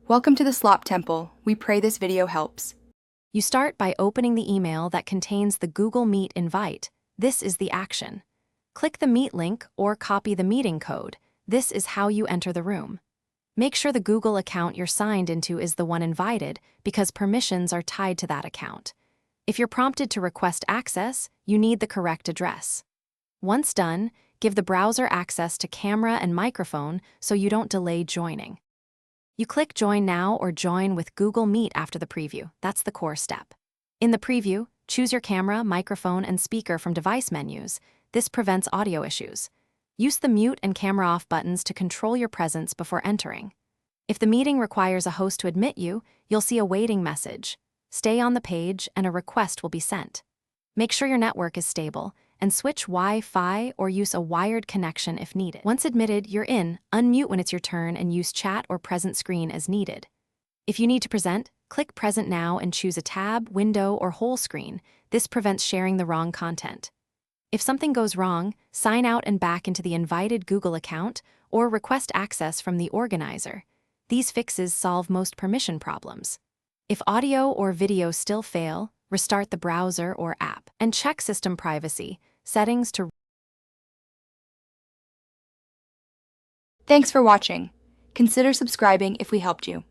Welcome to the Slop Temple. We pray this video helps. You start by opening the email that contains the Google Meet invite. This is the action. Click the Meet link or copy the meeting code. This is how you enter the room. Make sure the Google account you're signed into is the one invited because permissions are tied to that account. If you're prompted to request access, you need the correct address. Once done, give the browser access to camera and microphone so you don't delay joining. You click Join Now or Join with Google Meet after the preview. That's the core step. In the preview, choose your camera, microphone, and speaker from device menus. This prevents audio issues. Use the mute and camera off buttons to control your presence before entering. If the meeting requires a host to admit you, you'll see a waiting message. Stay on the page and a request will be sent. Make sure your network is stable and switch Wi-Fi or use a wired connection if needed. Once admitted, you're in. Unmute when it's your turn and use chat or present screen as needed. If you need to present, click Present Now and choose a tab, window, or whole screen. This prevents sharing the wrong content. If something goes wrong, sign out and back into the invited Google account or request access from the organizer. These fixes solve most permission problems. If audio or video still fail, restart the browser or app and check system privacy settings to. Thanks for watching. Consider subscribing if we helped you.